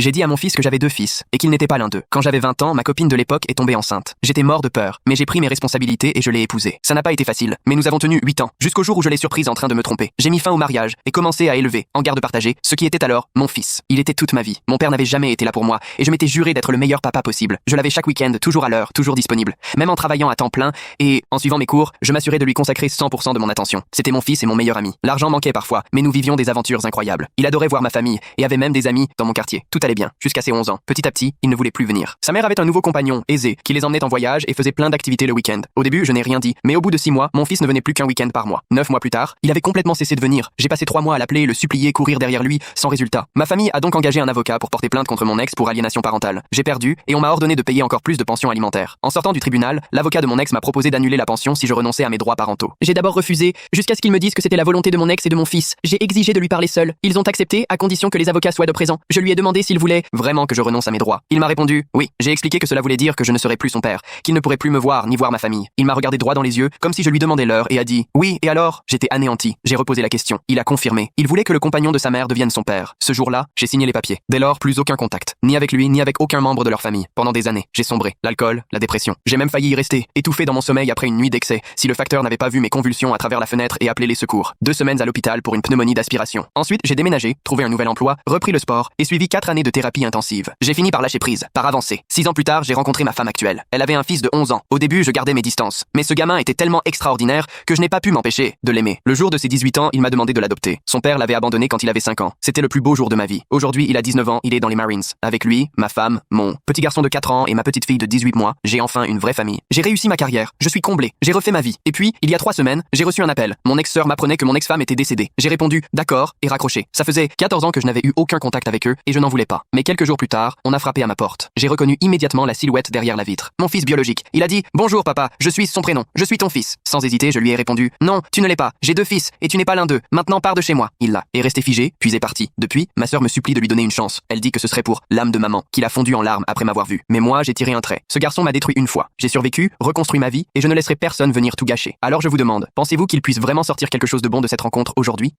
J'ai dit à mon fils que j'avais 2 fils, et qu'il n'était pas l'un d'eux. Quand j'avais 20 ans, ma copine de l'époque est tombée enceinte. J'étais mort de peur, mais j'ai pris mes responsabilités et je l'ai épousée. Ça n'a pas été facile, mais nous avons tenu 8 ans, jusqu'au jour où je l'ai surprise en train de me tromper. J'ai mis fin au mariage, et commencé à élever, en garde partagée, ce qui était alors mon fils. Il était toute ma vie. Mon père n'avait jamais été là pour moi, et je m'étais juré d'être le meilleur papa possible. Je l'avais chaque week-end, toujours à l'heure, toujours disponible. Même en travaillant à temps plein, et en suivant mes cours, je m'assurais de lui consacrer 100% de mon attention. C'était mon fils et mon meilleur ami. L'argent manquait parfois, mais nous vivions des aventures incroyables. Il adorait voir ma famille, et avait même des amis dans mon quartier. Tout allait bien, jusqu'à ses 11 ans. Petit à petit, il ne voulait plus venir. Sa mère avait un nouveau compagnon, aisé, qui les emmenait en voyage et faisait plein d'activités le week-end. Au début, je n'ai rien dit, mais au bout de 6 mois, mon fils ne venait plus qu'un week-end par mois. 9 mois plus tard, il avait complètement cessé de venir. J'ai passé 3 mois à l'appeler, le supplier, courir derrière lui, sans résultat. Ma famille a donc engagé un avocat pour porter plainte contre mon ex pour aliénation parentale. J'ai perdu, et on m'a ordonné de payer encore plus de pension alimentaire. En sortant du tribunal, l'avocat de mon ex m'a proposé d'annuler la pension si je renonçais à mes droits parentaux. J'ai d'abord refusé, jusqu'à ce qu'ils me disent que c'était la volonté de mon ex et de mon fils. J'ai exigé de lui parler seul. Ils ont accepté, à condition que les avocats soient de présent. Je lui ai demandé s'il voulait vraiment que je renonce à mes droits. Il m'a répondu oui. J'ai expliqué que cela voulait dire que je ne serais plus son père, qu'il ne pourrait plus me voir ni voir ma famille. Il m'a regardé droit dans les yeux, comme si je lui demandais l'heure, et a dit oui, et alors? J'étais anéanti. J'ai reposé la question. Il a confirmé. Il voulait que le compagnon de sa mère devienne son père. Ce jour-là, j'ai signé les papiers. Dès lors, plus aucun contact. Ni avec lui, ni avec aucun membre de leur famille. Pendant des années, j'ai sombré. L'alcool, la dépression. J'ai même failli y rester, étouffé dans mon sommeil après une nuit d'excès, si le facteur n'avait pas vu mes convulsions à travers la fenêtre et appelé les secours. 2 semaines à l'hôpital pour une pneumonie d'aspiration. Ensuite, j'ai déménagé, trouvé un nouvel emploi, repris le sport et suivi 4 années de thérapie intensive. J'ai fini par lâcher prise, par avancer. 6 ans plus tard, j'ai rencontré ma femme actuelle. Elle avait un fils de 11 ans. Au début, je gardais mes distances. Mais ce gamin était tellement extraordinaire que je n'ai pas pu m'empêcher de l'aimer. Le jour de ses 18 ans, il m'a demandé de l'adopter. Son père l'avait abandonné quand il avait 5 ans. C'était le plus beau jour de ma vie. Aujourd'hui, il a 19 ans, il est dans les Marines. Avec lui, ma femme, mon petit garçon de 4 ans et ma petite fille de 18 mois, j'ai enfin une vraie famille. J'ai réussi ma carrière. Je suis comblé. J'ai refait ma vie. Et puis, il y a 3 semaines, j'ai reçu un appel. Mon ex-sœur m'apprenait que mon ex-femme était décédée. J'ai répondu d'accord et raccroché. Ça faisait 14 ans que je n'avais eu aucun contact avec eux et je n'en voulais pas. Mais quelques jours plus tard, on a frappé à ma porte. J'ai reconnu immédiatement la silhouette derrière la vitre. Mon fils biologique. Il a dit bonjour papa, je suis son prénom. Je suis ton fils. Sans hésiter, je lui ai répondu non, tu ne l'es pas. J'ai 2 fils et tu n'es pas l'un d'eux. Maintenant pars de chez moi. Il l'a. Est resté figé, puis est parti. Depuis, ma sœur me supplie de lui donner une chance. Elle dit que ce serait pour l'âme de maman, qu'il a fondu en larmes après m'avoir vu. Mais moi, j'ai tiré un trait. Ce garçon m'a détruit une fois. J'ai survécu, reconstruit ma vie et je ne laisserai personne venir tout gâcher. Alors je vous demande, pensez-vous qu'il puisse vraiment sortir quelque chose de bon de cette rencontre aujourd'hui?